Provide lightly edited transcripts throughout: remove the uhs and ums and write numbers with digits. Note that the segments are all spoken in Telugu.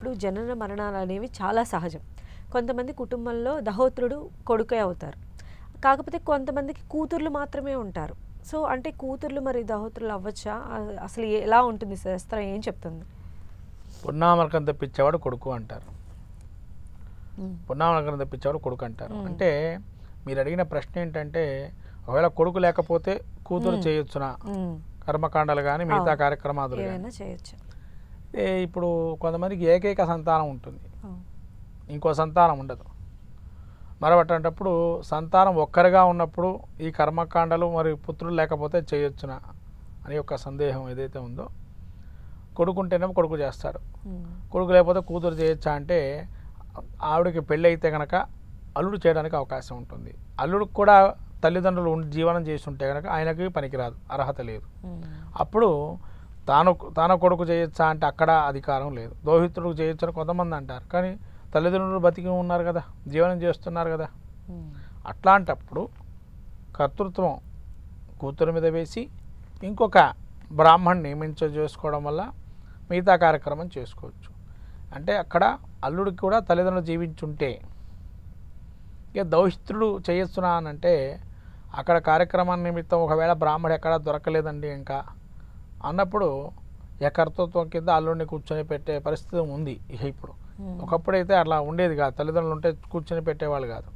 ఇప్పుడు జనన మరణాలు అనేవి చాలా సహజం. కొంతమంది కుటుంబంలో దహోత్రుడు కొడుకే అవుతారు. కాకపోతే కొంతమందికి కూతుర్లు మాత్రమే ఉంటారు. సో అంటే కూతుర్లు మరి దహోత్రులు అవ్వచ్చా? అసలు ఎలా ఉంటుంది శాస్త్రం ఏం చెప్తుంది? పున్నామరకం తెప్పించేవాడు కొడుకు అంటారు. పున్నామరకం తెప్పించేవాడు కొడుకు అంటారు. అంటే మీరు అడిగిన ప్రశ్న ఏంటంటే, ఒకవేళ కొడుకు లేకపోతే కూతురు చేయొచ్చునా? కర్మకాండాలు కానీ మిగతా కార్యక్రమాలు చేయొచ్చు. ఇప్పుడు కొంతమందికి ఏకైక సంతానం ఉంటుంది, ఇంకో సంతానం ఉండదు. మరొకటప్పుడు సంతానం ఒక్కరిగా ఉన్నప్పుడు ఈ కర్మకాండలు మరి పుత్రులు లేకపోతే చేయొచ్చునా అని ఒక సందేహం ఏదైతే ఉందో, కొడుకుంటేనేమో కొడుకు చేస్తాడు, కొడుకు లేకపోతే కూతురు చేయొచ్చా అంటే, ఆవిడకి పెళ్ళి అయితే కనుక అల్లుడు చేయడానికి అవకాశం ఉంటుంది. అల్లుడికి కూడా తల్లిదండ్రులు జీవనం చేసి ఉంటే కనుక ఆయనకి పనికిరాదు, అర్హత లేదు. అప్పుడు తాను కొడుకు చేయొచ్చా అంటే అక్కడ అధికారం లేదు. దోహితుడికి చేయొచ్చు అని కొంతమంది అంటారు, కానీ తల్లిదండ్రులు బతికి ఉన్నారు కదా, జీవనం చేస్తున్నారు కదా. అట్లాంటప్పుడు కర్తృత్వం కూతురు మీద వేసి ఇంకొక బ్రాహ్మణ్ చేసుకోవడం వల్ల మిగతా కార్యక్రమం చేసుకోవచ్చు. అంటే అక్కడ అల్లుడికి కూడా తల్లిదండ్రులు జీవించుంటే, ఇక దౌహిత్రుడు చేయొచ్చునా అని అంటే అక్కడ కార్యక్రమాన్ని నిమిత్తం ఒకవేళ బ్రాహ్మడు ఎక్కడ దొరకలేదండి ఇంకా అన్నప్పుడు ఇక కర్తృత్వం కింద అల్లుడిని కూర్చొని పెట్టే పరిస్థితి ఉంది. ఇక ఇప్పుడు ఒకప్పుడైతే అట్లా ఉండేది కాదు, తల్లిదండ్రులు ఉంటే కూర్చొని పెట్టేవాళ్ళు కాదు.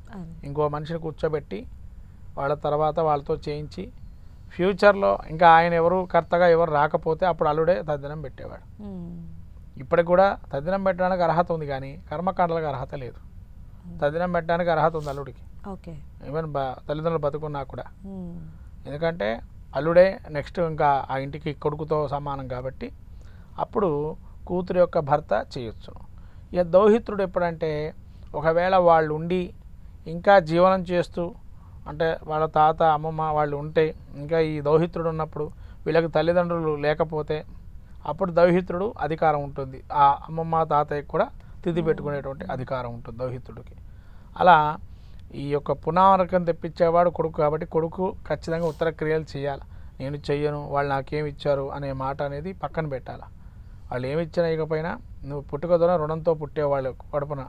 ఇంకో మనిషిని కూర్చోబెట్టి వాళ్ళ తర్వాత వాళ్ళతో చేయించి ఫ్యూచర్లో ఇంకా ఆయన ఎవరు కర్తగా ఎవరు రాకపోతే అప్పుడు అల్లుడే తద్దినం పెట్టేవాడు. ఇప్పటికి కూడా తద్దినం పెట్టడానికి అర్హత ఉంది, కానీ కర్మకాండలకు అర్హత లేదు. తద్దినం పెట్టడానికి అర్హత ఉంది అల్లుడికి, ఈవెన్ తల్లిదండ్రులు బతుకున్నా కూడా. ఎందుకంటే అల్లుడే నెక్స్ట్ ఇంకా ఆ ఇంటికి కొడుకుతో సమానం కాబట్టి అప్పుడు కూతురు యొక్క భర్త చేయొచ్చు. ఇక దౌహిత్రుడు ఎప్పుడంటే, ఒకవేళ వాళ్ళు ఉండి ఇంకా జీవనం చేస్తూ, అంటే వాళ్ళ తాత అమ్మమ్మ వాళ్ళు ఉంటే, ఇంకా ఈ దౌహిత్రుడు ఉన్నప్పుడు వీళ్ళకి తల్లిదండ్రులు లేకపోతే అప్పుడు దౌహిత్రుడు అధికారం ఉంటుంది. ఆ అమ్మమ్మ తాతయ్యకి కూడా తిథి పెట్టుకునేటువంటి అధికారం ఉంటుంది దౌహిత్రుడికి. అలా ఈ యొక్క పునామరకం తెప్పించేవాడు కొడుకు కాబట్టి కొడుకు ఖచ్చితంగా ఉత్తర క్రియలు చేయాలి. నేను చెయ్యను, వాళ్ళు నాకేమి ఇచ్చారు అనే మాట అనేది పక్కన పెట్టాలి. వాళ్ళు ఏమి ఇచ్చినా ఇకపోయినా నువ్వు పుట్టుక ద్వారా రుణంతో పుట్టేవాళ్ళు కడుపున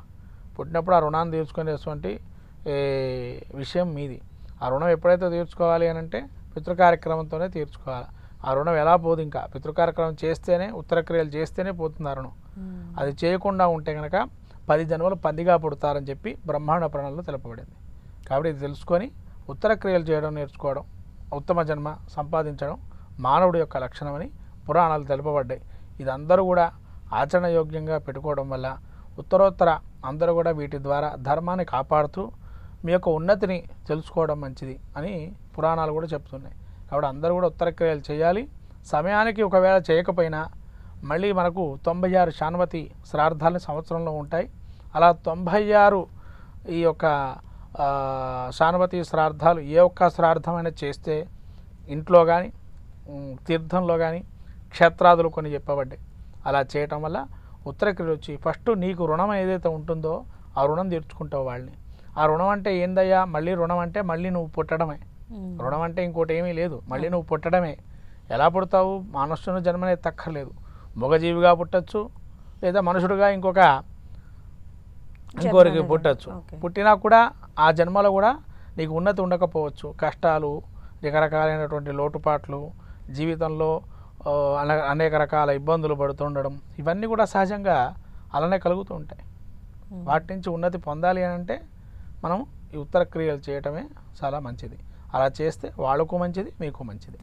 పుట్టినప్పుడు ఆ రుణాన్ని తీర్చుకునేటువంటి విషయం మీది. ఆ రుణం ఎప్పుడైతే తీర్చుకోవాలి అని అంటే పితృకార్యక్రమంతోనే తీర్చుకోవాలి. ఆ రుణం ఎలా పోదు, ఇంకా పితృకార్యక్రమం చేస్తేనే, ఉత్తర క్రియలు చేస్తేనే పోతుంది ఆ రుణం. అది చేయకుండా ఉంటే కనుక 10 జన్మలు పందిగా పుడతారని చెప్పి బ్రహ్మాండ పురాణంలో తెలుపబడింది. కాబట్టి ఇది తెలుసుకొని ఉత్తర క్రియలు చేయడం నేర్చుకోవడం, ఉత్తమ జన్మ సంపాదించడం మానవుడి యొక్క లక్షణమని పురాణాలు తెలుపబడ్డాయి. ఇది అందరూ కూడా ఆచరణయోగ్యంగా పెట్టుకోవడం వల్ల ఉత్తరోత్తర అందరూ కూడా వీటి ద్వారా ధర్మాన్ని కాపాడుతూ మీ యొక్క ఉన్నతిని తెలుసుకోవడం మంచిది అని పురాణాలు కూడా చెప్తున్నాయి. కాబట్టి అందరూ కూడా ఉత్తర క్రియలు చేయాలి. సమయానికి ఒకవేళ చేయకపోయినా మళ్ళీ మనకు 96 శాన్వతి శ్రార్థాలు సంవత్సరంలో ఉంటాయి. అలా 96 ఈ యొక్క శాన్వతి శ్రార్థాలు ఏ ఒక్క శ్రాద్ధమైనా చేస్తే ఇంట్లో కానీ తీర్థంలో కానీ క్షేత్రాదులు కొన్ని చెప్పబడ్డాయి. అలా చేయటం వల్ల ఉత్తర క్రియలు వచ్చి ఫస్ట్ నీకు రుణం ఏదైతే ఉంటుందో ఆ రుణం తీర్చుకుంటావు వాళ్ళని. ఆ రుణం అంటే ఏందయ్యా? మళ్ళీ రుణం అంటే మళ్ళీ నువ్వు పుట్టడమే. రుణం అంటే ఇంకోటి ఏమీ లేదు, మళ్ళీ నువ్వు పుట్టడమే. ఎలా పుడతావు? మనుష్యుని జన్మనే తక్కర్లేదు, మగజీవిగా పుట్టచ్చు, లేదా మనుషుడుగా ఇంకోరికి పుట్టచ్చు. పుట్టినా కూడా ఆ జన్మలో కూడా నీకు ఉన్నతి ఉండకపోవచ్చు. కష్టాలు, రకరకాలైనటువంటి లోటుపాట్లు, జీవితంలో అనేక రకాల ఇబ్బందులు పడుతుండడం, ఇవన్నీ కూడా సహజంగా అలానే కలుగుతూ ఉంటాయి. వాటి నుంచి ఉన్నతి పొందాలి అని అంటే మనం ఈ ఉత్తర క్రియలు చేయటమే చాలా మంచిది. అలా చేస్తే వాళ్ళకు మంచిది, మీకు మంచిది.